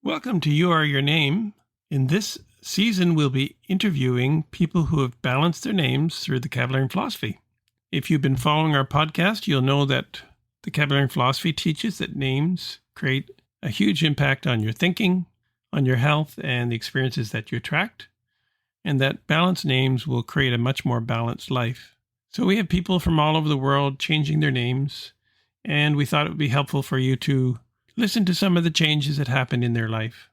Welcome to You Are Your Name. In this season, we'll be interviewing people who have balanced their names through the Kabbalion philosophy. If you've been following our podcast, you'll know that the Kabbalion philosophy teaches that names create a huge impact on your thinking, on your health, and the experiences that you attract, and that balanced names will create a much more balanced life. So we have people from all over the world changing their names, and we thought it would be helpful for you to listen to some of the changes that happened in their life.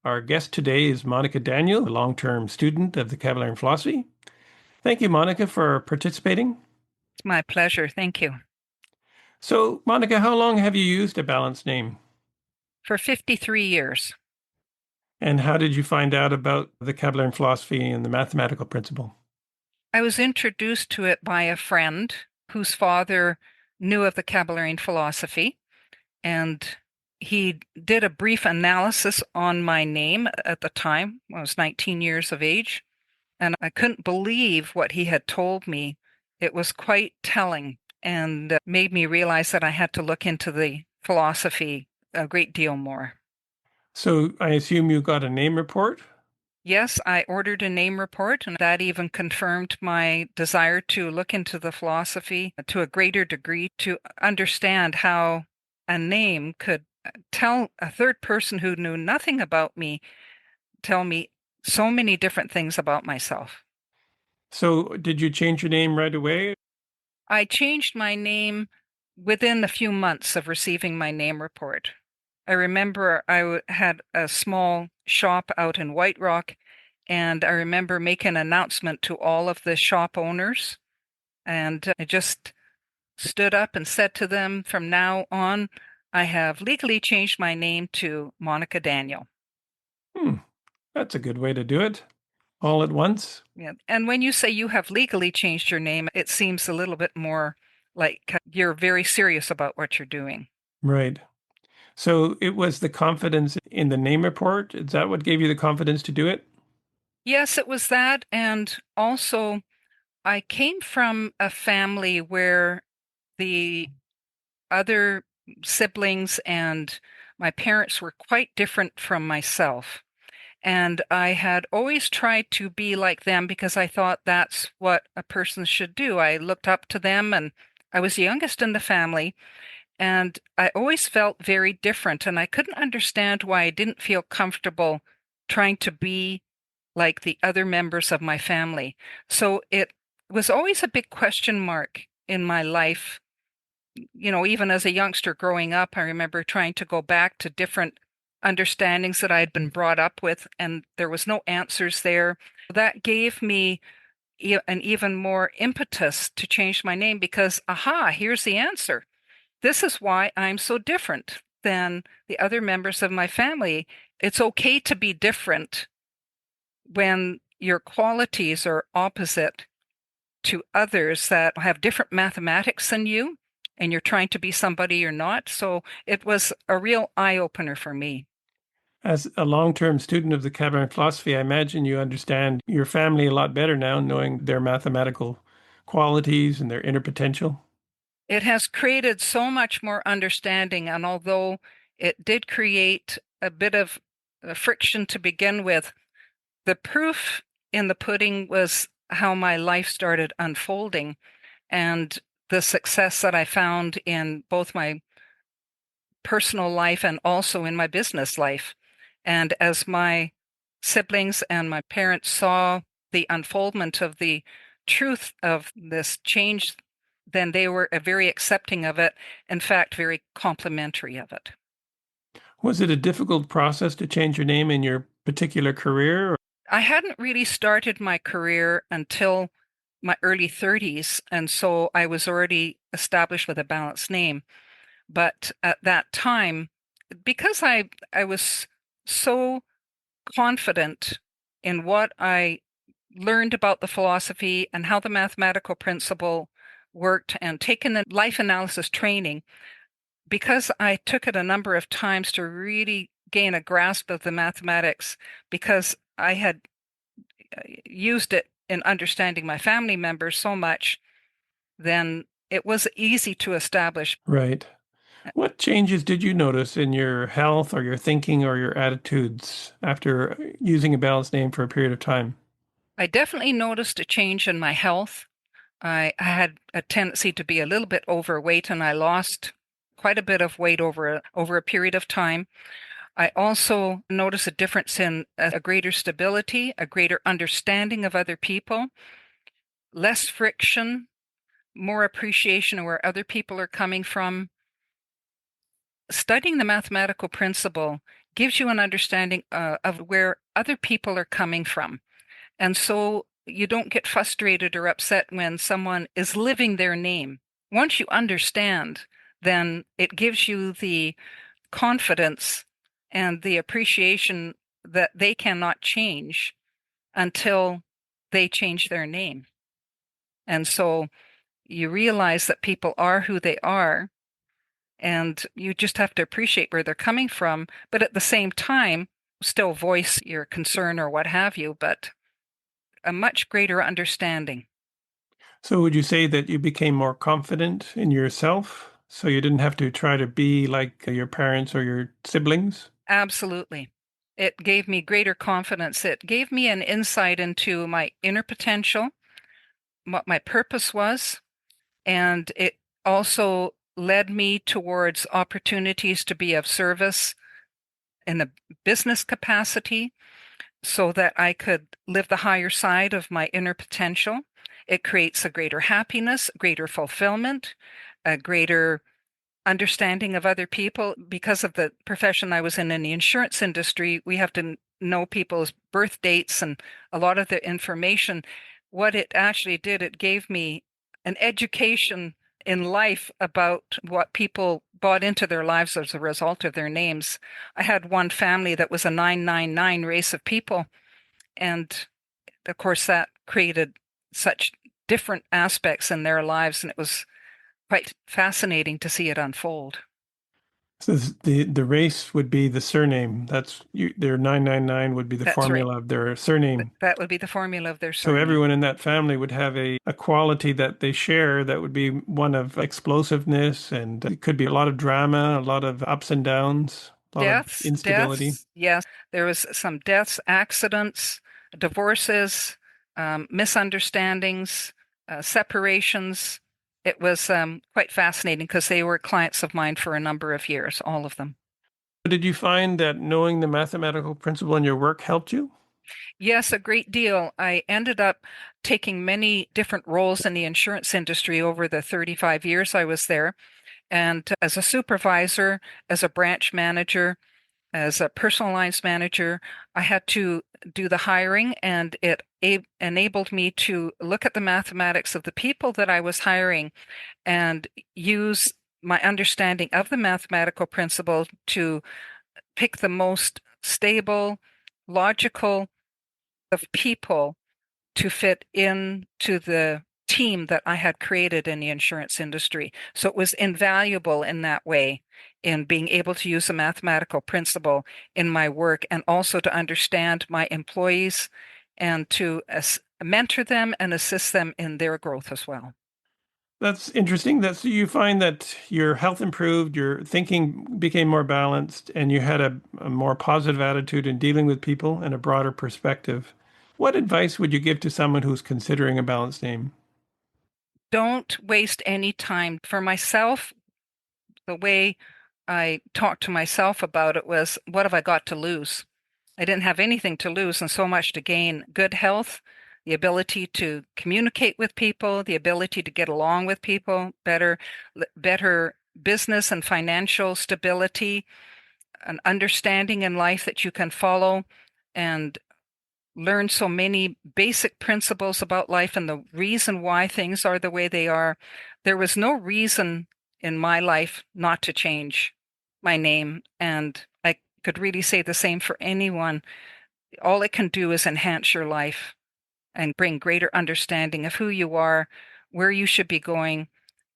Our guest today is Moneca Daniel, a long-term student of the Kabbalion philosophy. Thank you, Moneca, for participating. It's my pleasure. Thank you. So, Moneca, how long have you used a balanced name? For 53 years. And how did you find out about the Kabbalion philosophy and the mathematical principle? I was introduced to it by a friend whose father knew of the Kabbalion philosophy, and he did a brief analysis on my name at the time. I was 19 years of age, and I couldn't believe what he had told me. It was quite telling and made me realize that I had to look into the philosophy a great deal more. So I assume you got a name report? Yes, I ordered a name report, and that even confirmed my desire to look into the philosophy to a greater degree to understand how a name could tell a third person who knew nothing about me, tell me so many different things about myself. So did you change your name right away? I changed my name within a few months of receiving my name report. I remember I had a small shop out in White Rock, and I remember making an announcement to all of the shop owners, and I just stood up and said to them, from now on, I have legally changed my name to Moneca Daniel. That's a good way to do it, all at once. Yeah. And when you say you have legally changed your name, it seems a little bit more like you're very serious about what you're doing. Right. So it was the confidence in the name report. Is that what gave you the confidence to do it? Yes, it was that. And also, I came from a family where the other siblings and my parents were quite different from myself. And I had always tried to be like them because I thought that's what a person should do. I looked up to them, and I was the youngest in the family. And I always felt very different. And I couldn't understand why I didn't feel comfortable trying to be like the other members of my family. So it was always a big question mark in my life. You know, even as a youngster growing up, I remember trying to go back to different understandings that I had been brought up with, and there was no answers there. That gave me an even more impetus to change my name because, aha, here's the answer. This is why I'm so different than the other members of my family. It's okay to be different when your qualities are opposite to others that have different mathematics than you, and you're trying to be somebody you're not. So it was a real eye-opener for me. As a long-term student of the Kabbalion philosophy, I imagine you understand your family a lot better now, knowing their mathematical qualities and their inner potential. It has created so much more understanding, and although it did create a bit of friction to begin with, the proof in the pudding was how my life started unfolding and the success that I found in both my personal life and also in my business life. And as my siblings and my parents saw the unfoldment of the truth of this change, then they were very accepting of it, in fact, very complimentary of it. Was it a difficult process to change your name in your particular career? I hadn't really started my career until my early 30s, and so I was already established with a balanced name. But at that time, because I was so confident in what I learned about the philosophy and how the mathematical principle worked and taken the life analysis training, because I took it a number of times to really gain a grasp of the mathematics, because I had used it in understanding my family members so much, then it was easy to establish. Right. What changes did you notice in your health or your thinking or your attitudes after using a balanced name for a period of time? I definitely noticed a change in my health. I had a tendency to be a little bit overweight, and I lost quite a bit of weight over a period of time. I also noticed a difference in a greater stability, a greater understanding of other people, less friction, more appreciation of where other people are coming from. Studying the mathematical principle gives you an understanding of where other people are coming from. And so you don't get frustrated or upset when someone is living their name. Once you understand, then it gives you the confidence and the appreciation that they cannot change until they change their name. And so you realize that people are who they are, and you just have to appreciate where they're coming from, but at the same time, still voice your concern or what have you, but a much greater understanding. So would you say that you became more confident in yourself? So you didn't have to try to be like your parents or your siblings? Absolutely. It gave me greater confidence. It gave me an insight into my inner potential, what my purpose was, and it also led me towards opportunities to be of service in the business capacity so that I could live the higher side of my inner potential. It creates a greater happiness, greater fulfillment, a greater understanding of other people. Because of the profession I was in the insurance industry, we have to know people's birth dates and a lot of the information. What it actually did, it gave me an education in life about what people bought into their lives as a result of their names. I had one family that was a 999 race of people, and of course that created such different aspects in their lives, and it was quite fascinating to see it unfold. So the race would be the surname. That's their 999 would be the That's right. formula of their surname. That would be the formula of their So surname. everyone in that family would have a quality that they share that would be one of explosiveness, and it could be a lot of drama, a lot of ups and downs, a lot of instability. Yes, there was some deaths, accidents, divorces, misunderstandings, separations. It was quite fascinating because they were clients of mine for a number of years, all of them. Did you find that knowing the mathematical principle in your work helped you? Yes, a great deal. I ended up taking many different roles in the insurance industry over the 35 years I was there. And as a supervisor, as a branch manager, as a personal lines manager, I had to do the hiring, and it enabled me to look at the mathematics of the people that I was hiring and use my understanding of the mathematical principle to pick the most stable, logical of people to fit into the team that I had created in the insurance industry. So it was invaluable in that way, in being able to use a mathematical principle in my work and also to understand my employees and to mentor them and assist them in their growth as well. That's interesting. That's you find that your health improved, your thinking became more balanced, and you had a more positive attitude in dealing with people and a broader perspective. What advice would you give to someone who's considering a balanced name? Don't waste any time. For myself, the way I talked to myself about it was, what have I got to lose? I didn't have anything to lose and so much to gain: good health, the ability to communicate with people, the ability to get along with people, better business and financial stability, an understanding in life that you can follow and learn so many basic principles about life and the reason why things are the way they are. There was no reason in my life not to change my name, and I could really say the same for anyone. All it can do is enhance your life and bring greater understanding of who you are, where you should be going,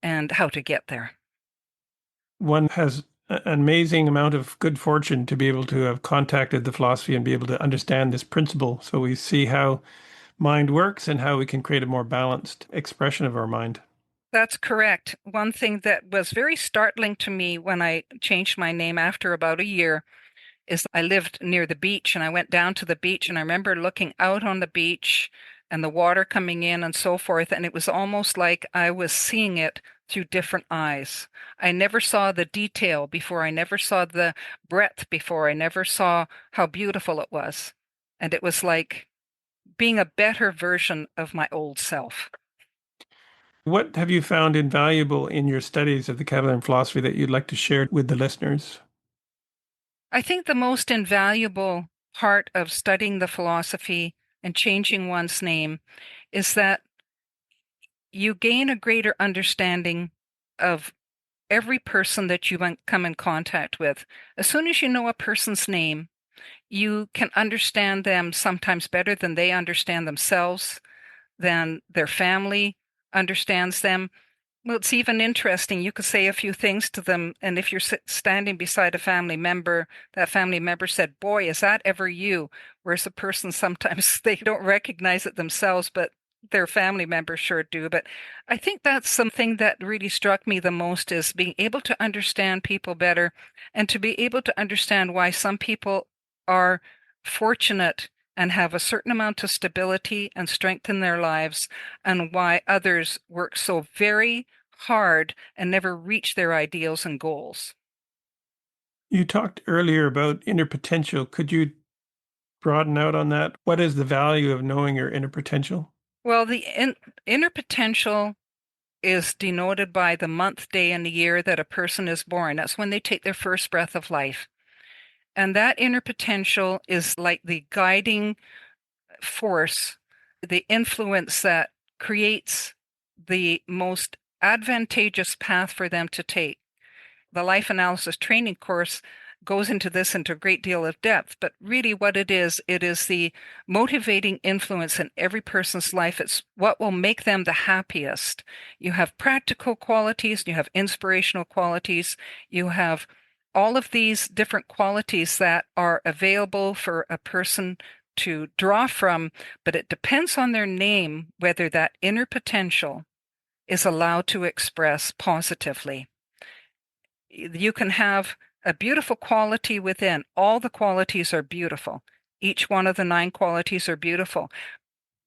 and how to get there. One has an amazing amount of good fortune to be able to have contacted the philosophy and be able to understand this principle. So we see how mind works and how we can create a more balanced expression of our mind. That's correct. One thing that was very startling to me when I changed my name after about a year is I lived near the beach and I went down to the beach and I remember looking out on the beach and the water coming in and so forth. And it was almost like I was seeing it through different eyes. I never saw the detail before. I never saw the breadth before. I never saw how beautiful it was. And it was like being a better version of my old self. What have you found invaluable in your studies of the Catalan philosophy that you'd like to share with the listeners? I think the most invaluable part of studying the philosophy and changing one's name is that you gain a greater understanding of every person that you come in contact with. As soon as you know a person's name, you can understand them sometimes better than they understand themselves, than their family understands them. Well, it's even interesting. You could say a few things to them, and if you're standing beside a family member, that family member said, "Boy, is that ever you?" Whereas the person sometimes they don't recognize it themselves, but their family members sure do. But I think that's something that really struck me the most is being able to understand people better and to be able to understand why some people are fortunate and have a certain amount of stability and strength in their lives, and why others work so very hard and never reach their ideals and goals. You talked earlier about inner potential. Could you broaden out on that? What is the value of knowing your inner potential? Well, the inner potential is denoted by the month, day, and the year that a person is born. That's when they take their first breath of life. And that inner potential is like the guiding force, the influence that creates the most advantageous path for them to take. The life analysis training course goes into this into a great deal of depth, but really what it is the motivating influence in every person's life. It's what will make them the happiest. You have practical qualities, you have inspirational qualities, you have all of these different qualities that are available for a person to draw from, but it depends on their name whether that inner potential is allowed to express positively. You can have a beautiful quality within. All the qualities are beautiful. Each one of the 9 qualities are beautiful.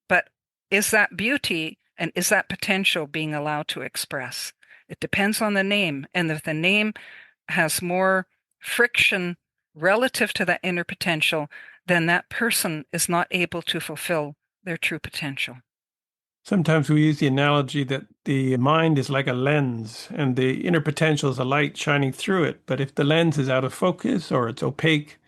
But is that beauty and is that potential being allowed to express? It depends on the name. And if the name has more friction relative to that inner potential, then that person is not able to fulfill their true potential. Sometimes we use the analogy that the mind is like a lens and the inner potential is a light shining through it. But if the lens is out of focus or it's opaque,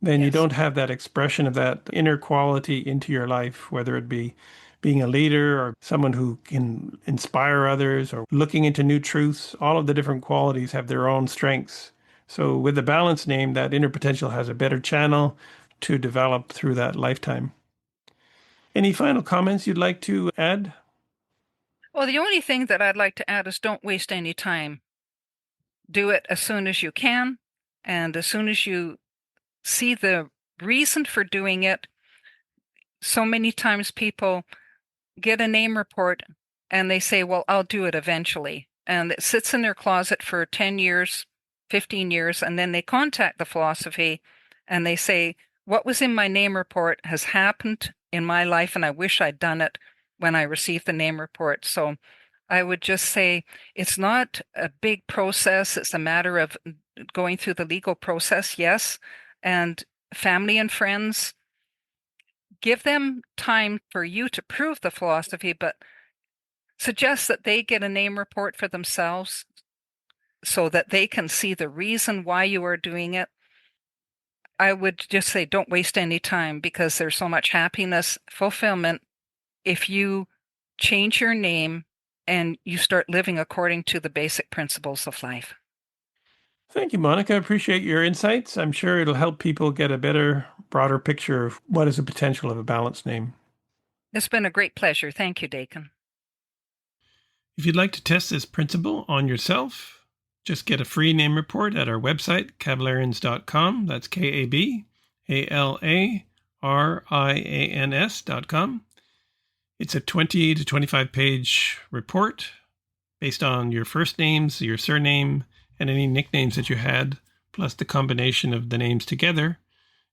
then you Yes. don't have that expression of that inner quality into your life, whether it be being a leader or someone who can inspire others or looking into new truths. All of the different qualities have their own strengths. So with the balance name, that inner potential has a better channel to develop through that lifetime. Any final comments you'd like to add? Well, the only thing that I'd like to add is don't waste any time. Do it as soon as you can. And as soon as you see the reason for doing it, so many times people get a name report and they say, well, I'll do it eventually. And it sits in their closet for 10 years, 15 years, and then they contact the philosophy and they say, what was in my name report has happened in my life, and I wish I'd done it when I received the name report. So I would just say it's not a big process. It's a matter of going through the legal process, yes, and family and friends give them time for you to prove the philosophy, but suggest that they get a name report for themselves so that they can see the reason why you are doing it. I would just say don't waste any time because there's so much happiness, fulfillment if you change your name and you start living according to the basic principles of life. Thank you, Monica. I appreciate your insights. I'm sure it'll help people get a better, broader picture of what is the potential of a balanced name. It's been a great pleasure. Thank you, Dakin. If you'd like to test this principle on yourself, just get a free name report at our website, kabalarians.com. That's KABALARIANS.com. It's a 20 to 25 page report. based on your first names, your surname, and any nicknames that you had, plus the combination of the names together.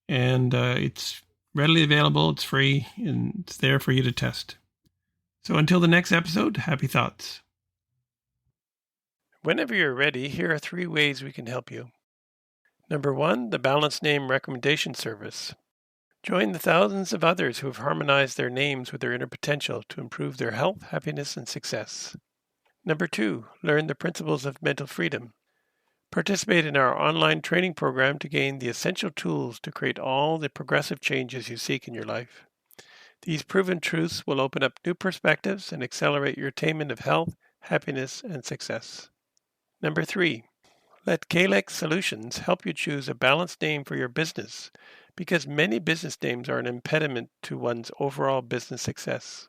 And it's readily available, it's free, and it's there for you to test. So until the next episode, happy thoughts. Whenever you're ready, here are 3 ways we can help you. Number 1, the Balanced Name Recommendation Service. Join the thousands of others who have harmonized their names with their inner potential to improve their health, happiness, and success. Number 2, learn the principles of mental freedom. Participate in our online training program to gain the essential tools to create all the progressive changes you seek in your life. These proven truths will open up new perspectives and accelerate your attainment of health, happiness, and success. Number 3, let Kalex Solutions help you choose a balanced name for your business, because many business names are an impediment to one's overall business success.